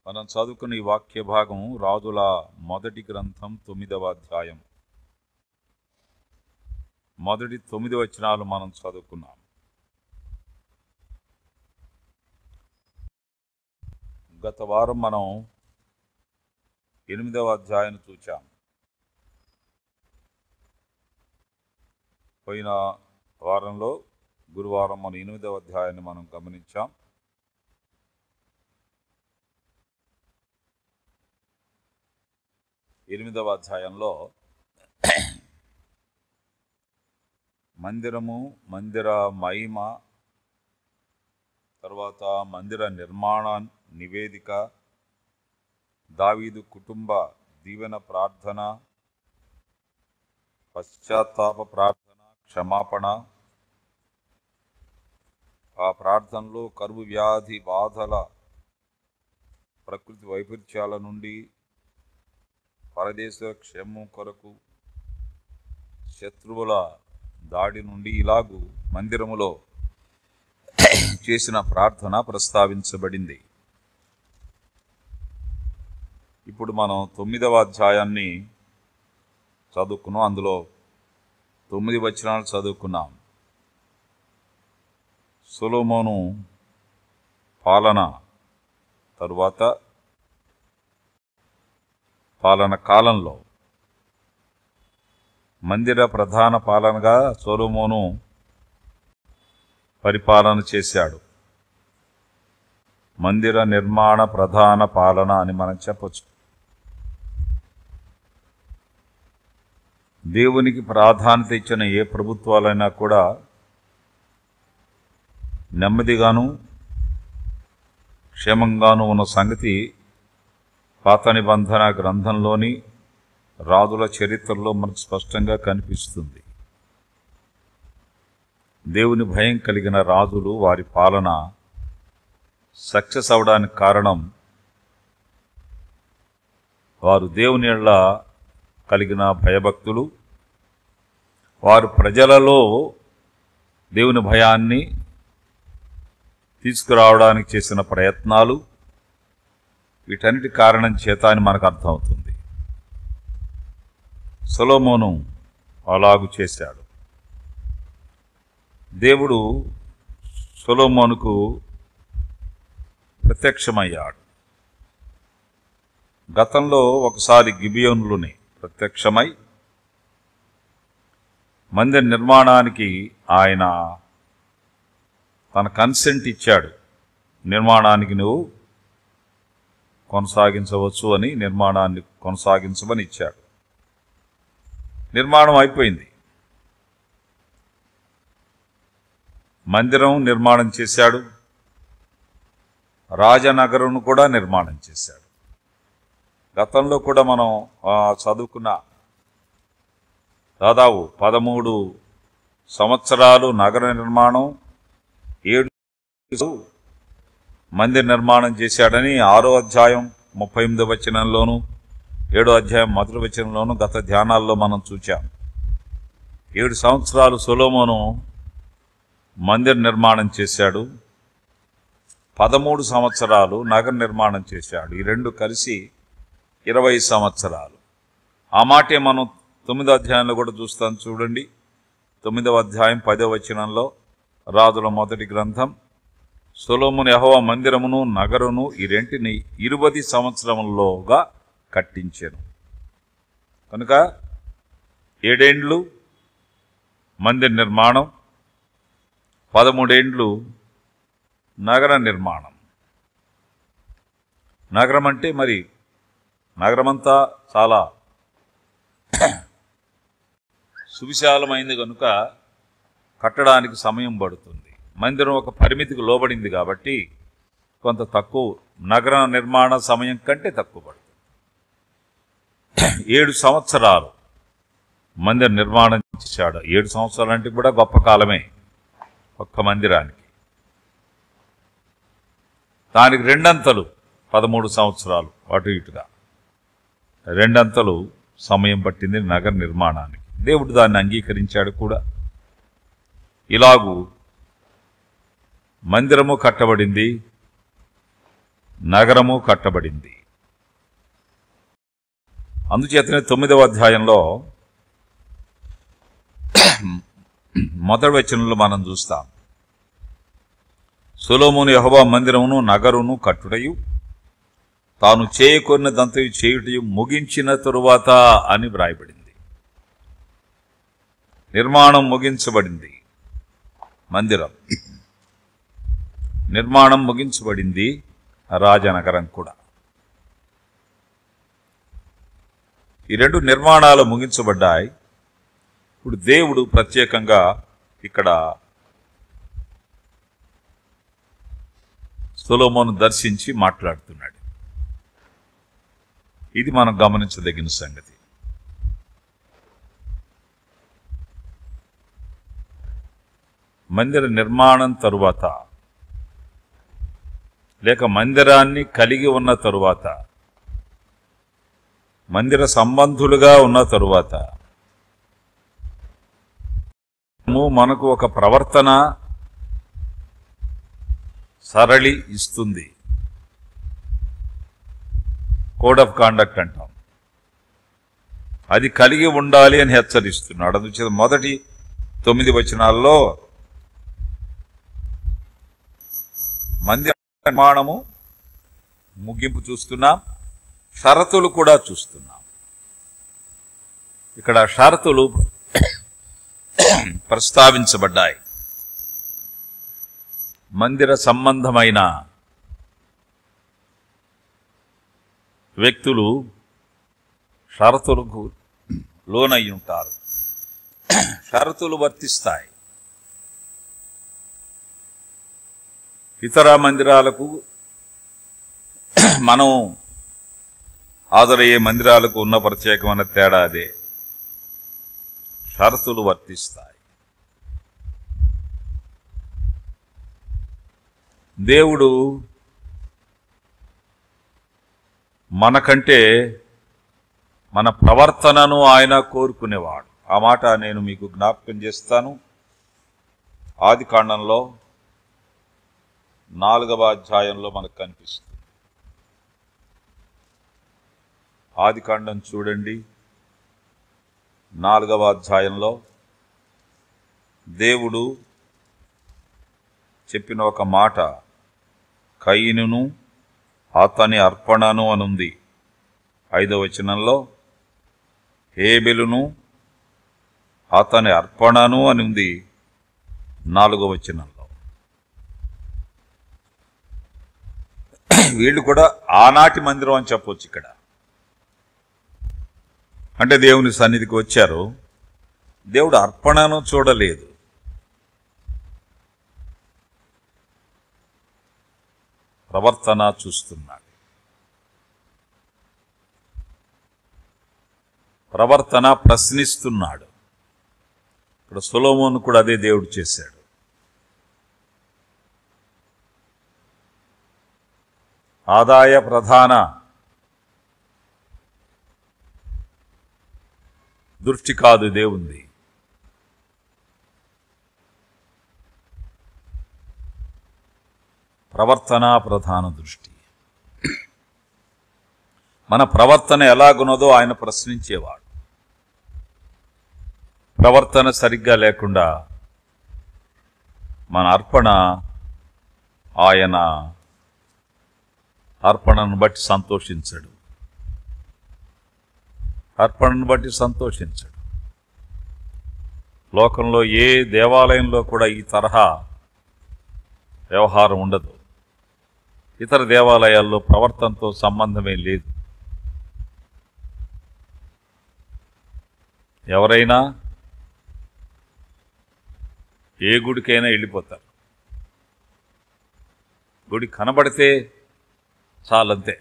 మనం చదువుకున్న ఈ వాక్య భాగం రాజుల మొదటి గ్రంథం 9వ అధ్యాయం మొదటి 9 వచనాలు మనం చదువుకున్నాం. గత వారం మనం 8వ అధ్యాయం చూచాం. పోయిన వారంలో గురువారం మన 8వ అధ్యాయాన్ని మనం గమనించాం. ఎనిమిదవ అధ్యాయంలో మందిరము, మందిర మహిమ, తర్వాత మందిర నిర్మాణ నివేదిక, దావీదు కుటుంబ దీవెన ప్రార్థన, పశ్చాత్తాప ప్రార్థన, క్షమాపణ, ఆ ప్రార్థనలో కరువు వ్యాధి బాధల, ప్రకృతి వైపరీత్యాల నుండి పరదేశ క్షేమం కొరకు, శత్రువుల దాడి నుండి ఇలాగూ మందిరములో చేసిన ప్రార్థన ప్రస్తావించబడింది. ఇప్పుడు మనం 9వ అధ్యాయాన్ని చదువుకున్నాం. అందులో 9 వచనాలు చదువుకున్నాం. సొలొమోను పాలన తరువాత పాలన కాలంలో మందిర ప్రధాన పాలనగా సొలొమోను పరిపాలన చేశాడు. మందిర నిర్మాణ ప్రధాన పాలన అని మనం చెప్పొచ్చు. దేవునికి ప్రాధాన్యత ఇచ్చిన ఏ ప్రభుత్వాలైనా కూడా నెమ్మదిగాను క్షేమంగాను ఉన్న సంగతి పాత నిబంధన గ్రంథంలోని రాజుల చరిత్రలో మనకు స్పష్టంగా కనిపిస్తుంది. దేవుని భయం కలిగిన రాజులు వారి పాలన సక్సెస్ అవడానికి కారణం వారు దేవుని యెడల కలిగిన భయభక్తులు, వారు ప్రజలలో దేవుని భయాన్ని తీసుకురావడానికి చేసిన ప్రయత్నాలు, వీటన్నిటి కారణం చేత అని మనకు అర్థమవుతుంది. సొలొమోను అలాగు చేశాడు. దేవుడు సొలొమోనుకు ప్రత్యక్షమయ్యాడు. గతంలో ఒకసారి గిబియోనులోనే ప్రత్యక్షమై మందిర నిర్మాణానికి ఆయన తన కన్సెంట్ ఇచ్చాడు. నిర్మాణానికి నువ్వు కొనసాగించవచ్చు అని, నిర్మాణాన్ని కొనసాగించమని ఇచ్చాడు. నిర్మాణం అయిపోయింది. మందిరం నిర్మాణం చేశాడు, రాజనగరం కూడా నిర్మాణం చేశాడు. గతంలో కూడా మనం చదువుకున్న దాదాపు 13 సంవత్సరాలు నగర నిర్మాణం, 7 మందిర నిర్మాణం చేశాడని 6వ అధ్యాయం 38వ వచనంలోను, 7వ అధ్యాయం 1వ వచనంలోను గత ధ్యానాల్లో మనం చూచాం. 7 సంవత్సరాలు సొలొమోను మందిర నిర్మాణం చేశాడు, 13 సంవత్సరాలు నగర నిర్మాణం చేశాడు. ఈ రెండు కలిసి 20 సంవత్సరాలు. ఆ మాటే మనం 9వ అధ్యాయంలో కూడా చూస్తాం. చూడండి, 9వ అధ్యాయం 10వ వచనంలో రాజుల మొదటి గ్రంథం, సొలొమోను యెహోవా మందిరమును నగరును ఈ రెంటిని 20 సంవత్సరములలోగా కట్టించెను. కనుక 7 ఏండ్లు మందిర నిర్మాణం, 13 ఏండ్లు నగర నిర్మాణం. నగరం అంటే మరి నగరమంతా చాలా సువిశాలమైంది కనుక కట్టడానికి సమయం పడుతుంది. మందిరం ఒక పరిమితికి లోబడింది కాబట్టి కొంత తక్కువ, నగర నిర్మాణ సమయం కంటే తక్కువ పడుతుంది. 7 సంవత్సరాలు మందిర నిర్మాణం చేశాడు. 7 సంవత్సరాలు అంటే కూడా గొప్ప కాలమే ఒక్క మందిరానికి. దానికి రెండంతలు 13 సంవత్సరాలు అటు ఇటుగా రెండంతలు సమయం పట్టింది నగర నిర్మాణానికి. దేవుడు దాన్ని అంగీకరించాడు కూడా. ఇలాగూ మందిరము కట్టబడింది, నగరము కట్టబడింది. అందుచేతనే 9వ అధ్యాయంలో మొదటి వచనంలో మనం చూస్తాం, సొలొమోను యెహోవా మందిరమును నగరును కట్టుటయు తాను చేయకొన్నదంతయు చేయుటయు ముగించిన తరువాత అని వ్రాయబడింది. నిర్మాణం ముగించబడింది. మందిరం నిర్మాణం ముగించబడింది. రాజనగరం కూడా. ఈ రెండు నిర్మాణాలు ముగించబడ్డాయి. ఇప్పుడు దేవుడు ప్రత్యేకంగా ఇక్కడ సొలొమోను దర్శించి మాట్లాడుతున్నాడు. ఇది మనం గమనించదగిన సంగతి. మందిర నిర్మాణం తరువాత లేక మందిరాన్ని కలిగి ఉన్న తరువాత, మందిర సంబంధులుగా ఉన్న తరువాత మనకు ఒక ప్రవర్తన సరళి ఇస్తుంది. కోడ్ ఆఫ్ కాండక్ట్ అంటాం. అది కలిగి ఉండాలి అని హెచ్చరిస్తున్నాడు. అందుచేత మొదటి 9 వచనాల్లో మందిర నిర్మాణము ముగింపు చూస్తున్నాం, షరతులు కూడా చూస్తున్నాం. ఇక్కడ షరతులు ప్రస్తావించబడ్డాయి. మందిర సంబంధమైన వ్యక్తులు షరతులకు లోనై ఉంటారు. షరతులు వర్తిస్తాయి. ఇతర మందిరాలకు, మనం హాజరయ్యే మందిరాలకు ఉన్న ప్రత్యేకమైన తేడా అదే. షరతులు వర్తిస్తాయి. దేవుడు మనకంటే మన ప్రవర్తనను ఆయన కోరుకునేవాడు. ఆ మాట నేను మీకు జ్ఞాపకం చేస్తాను. ఆదికాండంలో 4వ అధ్యాయంలో మనకు కనిపిస్తుంది. ఆదికాండం చూడండి. 4వ అధ్యాయంలో దేవుడు చెప్పిన ఒక మాట, కయీనును అతని అర్పణను అనుంది. 5వ వచనంలో హేబెలును అతని అర్పణను అనుంది. 4వ వచనంలో వీళ్ళు కూడా ఆనాటి మందిరం అని చెప్పొచ్చు. ఇక్కడ అంటే దేవుని సన్నిధికి వచ్చారు. దేవుడు అర్పణను చూడలేదు. ప్రవర్తన చూస్తున్నాడు. ప్రవర్తన ప్రశ్నిస్తున్నాడు. ఇక్కడ సొలొమోను కూడా అదే దేవుడు చేశాడు. ఆదాయ ప్రధాన దృష్టి కాదు దేవుంది. ప్రవర్తన ప్రధాన దృష్టి. మన ప్రవర్తన ఎలాగున్నదో ఆయన ప్రశ్నించేవాడు. ప్రవర్తన సరిగ్గా లేకుండా మన అర్పణ, ఆయన అర్పణను బట్టి సంతోషించడు. అర్పణను బట్టి సంతోషించడు. లోకంలో ఏ దేవాలయంలో కూడా ఈ తరహా వ్యవహారం ఉండదు. ఇతర దేవాలయాల్లో ప్రవర్తనతో సంబంధమే లేదు. ఎవరైనా ఏ గుడికైనా వెళ్ళిపోతారు. గుడి కనబడితే చాలంతే.